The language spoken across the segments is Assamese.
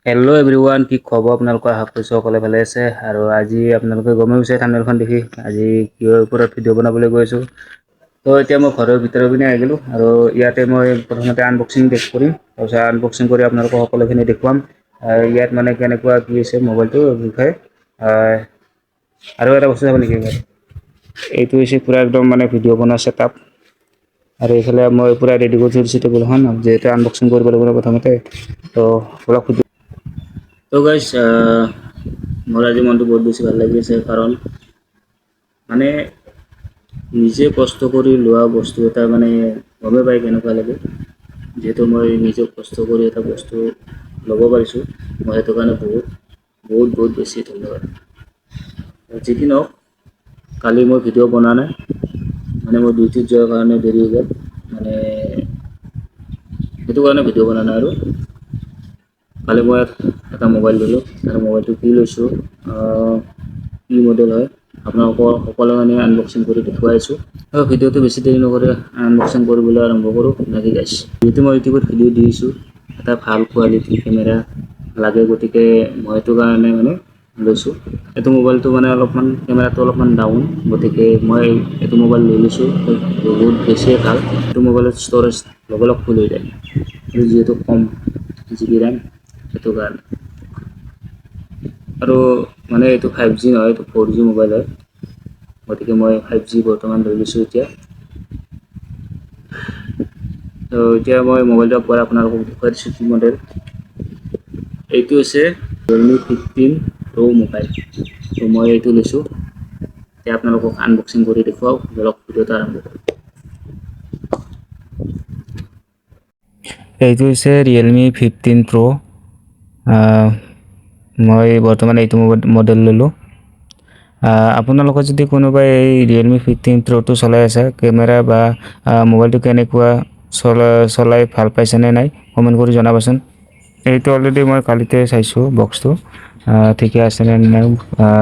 হেল্ল' এভৰিৱান, কি খবৰ আপোনালোকৰ? আশা কৰিছোঁ সকলে ভালে আছে। আৰু আজি আপোনালোকে গমেই গৈছে থাম্বনেইলখন দেখি আজি কিহৰ ওপৰত ভিডিঅ' বনাবলৈ গৈ আছোঁ। তো এতিয়া মই ঘৰৰ ভিতৰৰ পিনে আহি গ'লোঁ আৰু ইয়াতে মই প্ৰথমতে আনবক্সিং কৰিম। তাৰপিছত আনবক্সিং কৰি আপোনালোকক সকলোখিনি দেখুৱাম। ইয়াত মানে কেনেকুৱা কি আছে মোবাইলটোৰ বিষয়ে। আৰু এটা বস্তু চাব নেকি? এইটো হৈছে পূৰা একদম মানে ভিডিঅ' বনোৱা ছেটআপ। আৰু এইফালে মই পূৰা ৰেডি কৰি থৈ দিছোঁ টেবুলখন, যিহেতু আনবক্সিং কৰিব লাগিব প্ৰথমতে। তো অলপ তো গাইছ, মোৰ আজি মনটো বহুত বেছি ভাল লাগি আছে, কাৰণ মানে নিজে কষ্ট কৰি লোৱা বস্তু এটা মানে গমেই পায় কেনেকুৱা লাগে। যিহেতু মই নিজে কষ্ট কৰি এটা বস্তু ল'ব পাৰিছোঁ, মই সেইটো কাৰণে বহুত বেছি ধন্যবাদ। যি কি নহওক, কালি মই ভিডিঅ' বনোৱা নাই। মানে মই ডিউটিত যোৱাৰ কাৰণে দেৰি হৈ গ'ল, মানে সেইটো কাৰণে ভিডিঅ' বনোৱা নাই। আৰু কালি মই এটা মোবাইল ল'লোঁ, আৰু মোবাইলটো কি লৈছোঁ, কি মডেল হয়, আপোনালোকৰ সকলোৱে মানে আনবক্সিং কৰি দেখুৱাই আছোঁ। ভিডিঅ'টো বেছি দেৰি নকৰি আনবক্সিং কৰিবলৈ আৰম্ভ কৰোঁ নেকি গাইছ। যিহেতু মই ইউটিউবত ভিডিঅ' দি দিছোঁ, এটা ভাল কোৱালিটিৰ কেমেৰা লাগে, গতিকে মই সেইটো কাৰণে মানে লৈছোঁ। এইটো মোবাইলটো মানে অলপমান কেমেৰাটো অলপমান ডাউন, গতিকে মই এইটো মোবাইল লৈ লৈছোঁ। বহুত বেছিয়ে ভাল। এইটো মোবাইলত ষ্ট'ৰেজ লগালগ ফুল হৈ যায়, যিহেতু কম জিবি ৰেম, সেইটো কাৰণে। আৰু মানে এইটো 5G নহয়, এইটো 4G মোবাইল হয়। গতিকে মই 5G বৰ্তমান লৈ লৈছোঁ এতিয়া। তো এতিয়া মই মোবাইলটোৰ পৰা আপোনালোকক দেখুৱাই দিছোঁ কি মডেল। এইটো হৈছে Realme 15 Pro মোবাইল। তো মই এইটো লৈছোঁ। এতিয়া আপোনালোকক আনবক্সিং কৰি দেখুৱাওঁ, ধৰক ভিডিঅ'টো আৰম্ভ কৰোঁ। এইটো হৈছে Realme 15 Pro। মই বৰ্তমান এইটো মডেল ল'লোঁ। আপোনালোকৰ যদি কোনোবাই এই Realme 15 Proটো চলাই আছে, কেমেৰা বা মোবাইলটো কেনেকুৱা চলাই ভাল পাইছেনে নাই কমেণ্ট কৰি জনাবচোন। এইটো অলৰেডি মই কালিতে চাইছোঁ বক্সটো, ঠিকে আছেনে নাই,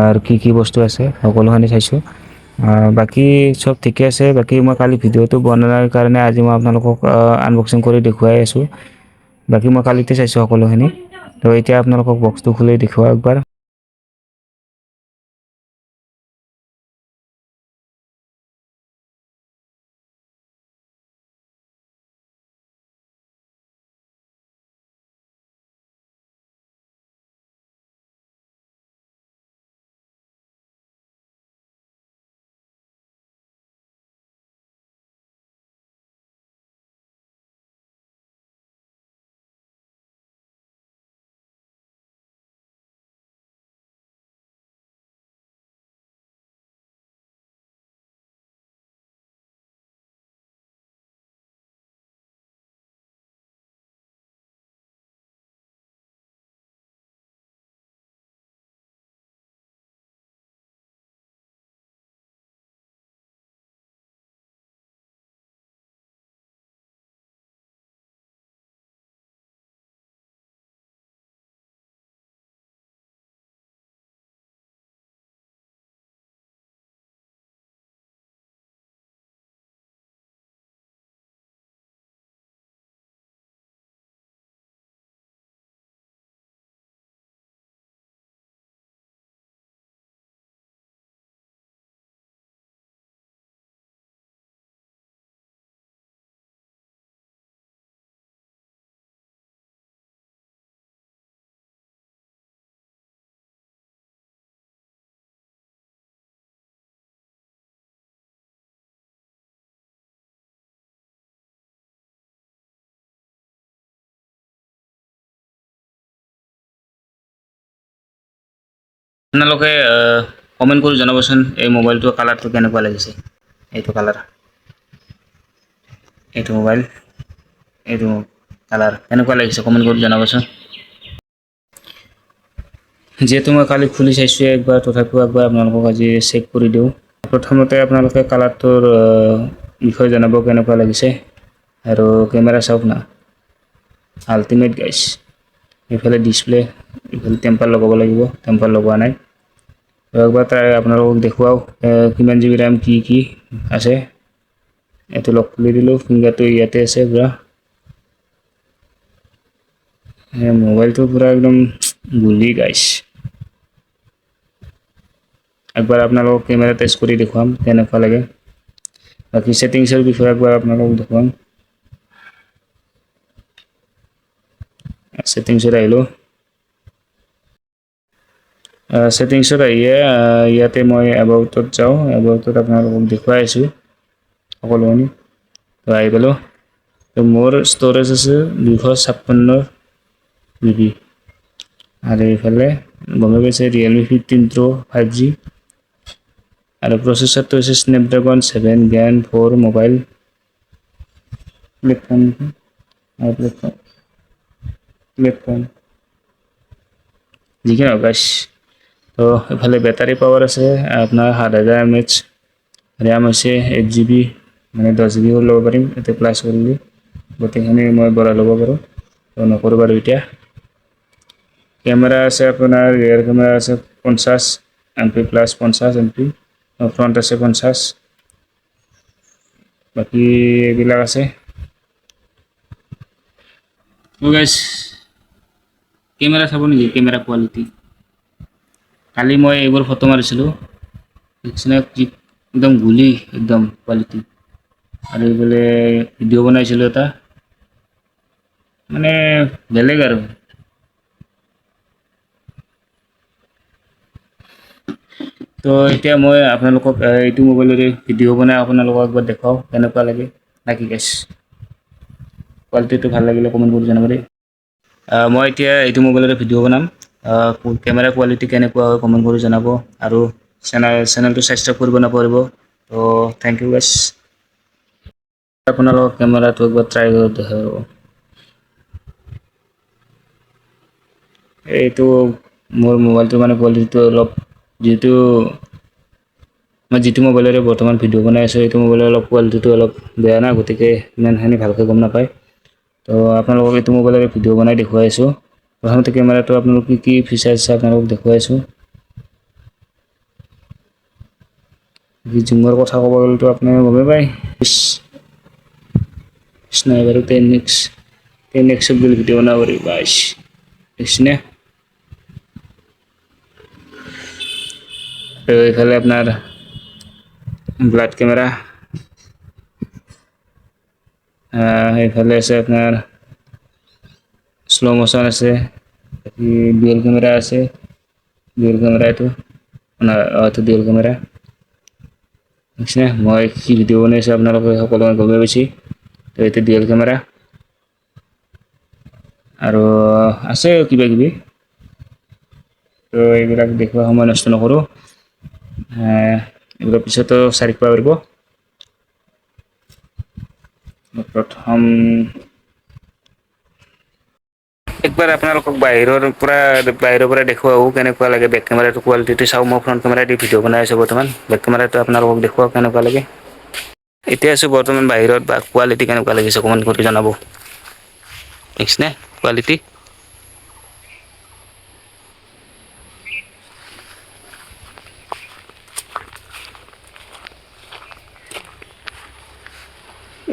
আৰু কি বস্তু আছে সকলোখিনি চাইছোঁ। বাকী চব ঠিকে আছে। বাকী মই কালি ভিডিঅ'টো বনোৱাৰ কাৰণে আজি মই আপোনালোকক আনবক্সিং কৰি দেখুৱাই আছোঁ। বাকী মই কালিতে চাইছোঁ সকলোখিনি। তো এতিয়া আপোনালোকক বক্সটো খুলি দেখুৱাওঁ একবাৰ। আপোনালোকে কমেণ্ট কৰি জনাবচোন এই মোবাইলটোৰ কালাৰটো কেনেকুৱা লাগিছে। এইটো কালাৰ, এইটো মোবাইল, এইটো কালাৰ কেনেকুৱা লাগিছে কমেণ্ট কৰি জনাবচোন। যিহেতু মই কালি খুলি চাইছোঁ একবাৰ, তথাপিও একবাৰ আপোনালোকক আজি চেক কৰি দিওঁ। প্ৰথমতে আপোনালোকে কালাৰটোৰ বিষয়ে জনাব কেনেকুৱা লাগিছে। আৰু কেমেৰা চাওক না, আল্টিমেট গাইছ। এইফালে ডিছপ্লে, এইফালে টেম্পাৰ লগাব লাগিব, টেম্পাৰ লগোৱা নাই। একবাৰ ট্ৰাই আপোনালোকক দেখুৱাওঁ কিমান জিবি ৰেম কি আছে। এইটো লক খুলি দিলোঁ, ফিংগাৰটো ইয়াতে আছে পূৰা। মোবাইলটো পূৰা একদম গুলি গাইছ। একবাৰ আপোনালোকক কেমেৰা টেষ্ট কৰি দেখুৱাম কেনেকুৱা লাগে। বাকী ছেটিংছৰ বিষয়ে একবাৰ আপোনালোকক দেখুৱাম। ছেটিংছত আহিলোঁ। ছেটিংছত আহিয়ে ইয়াতে মই এবাউটত যাওঁ। এবাউটত আপোনালোকক দেখুৱাই আছোঁ সকলোখিনি। তো আহি পালোঁ। তো মোৰ ষ্ট'ৰেজ আছে 256 GB। আৰু এইফালে গমে পাইছে ৰিয়েলমি 15 Pro 5G। আৰু প্ৰচেছৰটো হৈছে স্নেপড্ৰেগন 7 Gen 4 মোবাইল। প্লেটফৰ্ম যিকি নহওক গাইছ। তো এইফালে বেটাৰী পাৱাৰ আছে আপোনাৰ 7000 mAh। ৰেম হৈছে 8 GB, মানে 10 GB ল'ব পাৰিম এতিয়া প্লাছ কৰিলে। গোটেইখিনি মই বঢ়াই ল'ব পাৰোঁ, তো নকৰোঁ বাৰু এতিয়া। কেমেৰা আছে আপোনাৰ ৰিয়াৰ কেমেৰা আছে 50 MP প্লাছ 50 MP। ফ্ৰণ্ট আছে 50। বাকী এইবিলাক আছে। গাইছ কেমেৰা চাব নেকি? কেমেৰা কোৱালিটি কালি মই এইবোৰ ফটো মাৰিছিলোঁ, একদম গুলি একদম কোৱালিটি। আৰু এইফালে ভিডিঅ' বনাইছিলোঁ এটা, মানে বেলেগ আৰু। তো এতিয়া মই আপোনালোকক এইটো মোবাইলৰে ভিডিঅ' বনাই আপোনালোকক একবাৰ দেখাওঁ কেনেকুৱা লাগে নাকি গাইছ। কোৱালিটিটো ভাল লাগিলে কমেণ্ট কৰি জনাব দেই। মই এতিয়া এইটো মোবাইলৰে ভিডিঅ' বনাম। কেমেৰা কোৱালিটি কেনেকুৱা হয় কমেণ্ট কৰি জনাব। আৰু চেনেলটো ছাবস্ক্ৰাইব কৰিব নাপাহৰিব। তো থেংক ইউ গাইছ। আপোনালোকক কেমেৰাটো একবাৰ ট্ৰাই কৰি দেখাব। এইটো মোৰ মোবাইলটো মানে কোৱালিটিটো অলপ, যিহেতু মই যিটো মোবাইলেৰে বৰ্তমান ভিডিঅ' বনাই আছোঁ সেইটো মোবাইলৰ অলপ কোৱালিটিটো অলপ বেয়া না, গতিকে ইমানখিনি ভালকৈ গম নাপায়। তো আপোনালোকক এইটো মোবাইলেৰে ভিডিঅ' বনাই দেখুৱাই আছোঁ। প্ৰথমতে কেমেৰাটো আপোনালোক কি ফিচাৰ্ছ আছে আপোনালোকক দেখুৱাই আছোঁ। জুমৰ কথা ক'ব গ'লেতো আপুনি গমেই পায়। স্নাইপাৰ 10x ভিডিঅ' বনাব পাৰি গাইছ, দেখিছেনে? আৰু এইফালে আপোনাৰ ব্লাড কেমেৰা, সেইফালে আছে আপোনাৰ শ্ল' মোশ্যন আছে, ডুৱেল কেমেৰা আছে। ডুৱেল কেমেৰা এইটো ডুৱেল কেমেৰা দেখিছেনে? মই কি ভিডিঅ' বনাইছোঁ আপোনালোকে সকলোৱে গমে পাইছে। তো এইটো ডুৱেল কেমেৰা। আৰু আছে কিবা কিবি, তো এইবিলাক দেখুওৱা সময় নষ্ট নকৰোঁ। এইবিলাক পিছতো চাই থাকিব পাৰিব। প্ৰথম একবাৰ আপোনালোকক বাহিৰৰ পৰা দেখুৱাও কেনেকুৱা লাগে বেক কেমেৰাটো কোৱালিটিটো চাওঁ। মই ফ্ৰণ্ট কেমেৰা দি ভিডিঅ' বনাই আছোঁ বৰ্তমান, বেক কেমেৰাটো আপোনালোকক দেখুৱাওঁ কেনেকুৱা লাগে। এতিয়া আছোঁ বৰ্তমান বাহিৰত, বা কোৱালিটি কেনেকুৱা লাগিছে কমেণ্ট কৰি জনাব। দেখিছেনে কোৱালিটি?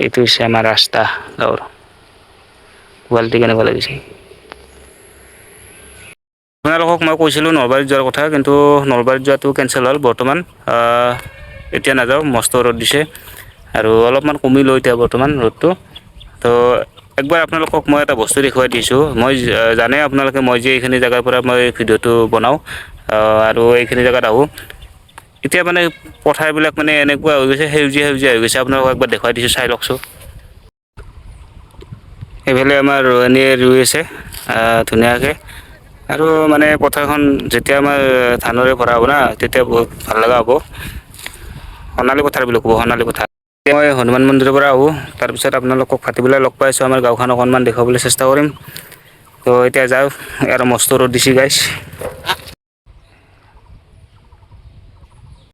এইটো হৈছে আমাৰ ৰাস্তা গাঁৱৰ, কোৱালিটি কেনেকুৱা লাগিছে। আপোনালোকক মই কৈছিলোঁ নলবাৰীত যোৱাৰ কথা, কিন্তু নলবাৰীত যোৱাটো কেনচেল হ'ল বৰ্তমান। এতিয়া নাযাওঁ, মস্ত ৰ'দ দিছে আৰু অলপমান কমিলেও এতিয়া বৰ্তমান ৰ'দটো। তো একবাৰ আপোনালোকক মই এটা বস্তু দেখুৱাই দিছোঁ। মই জানে আপোনালোকে মই যে এইখিনি জেগাৰ পৰা মই ভিডিঅ'টো বনাওঁ আৰু এইখিনি জেগাত আহোঁ। এতিয়া মানে পথাৰবিলাক মানে এনেকুৱা হৈ গৈছে, সেউজীয়া সেউজীয়া হৈ গৈছে। আপোনালোকক একবাৰ দেখুৱাই দিছোঁ, চাই লওকচোন। সেইফালে আমাৰ ৰোৱনীয়ে ৰুই আছে ধুনীয়াকৈ। আৰু মানে পথাৰখন যেতিয়া আমাৰ ধানৰে ভৰা হ'ব না, তেতিয়া বহুত ভাল লগা হ'ব। সোণালী পথাৰ বুলি ক'ব, সোণালী পথাৰ। এতিয়া মই হনুমান মন্দিৰৰ পৰা আহোঁ, তাৰপিছত আপোনালোকক ভাতিবেলা লগ পাইছোঁ। আমাৰ গাঁওখন অকণমান দেখুৱাবলৈ চেষ্টা কৰিম। তো এতিয়া যাওঁ, আৰু মস্ত ৰ'দ দিছে গাইছ।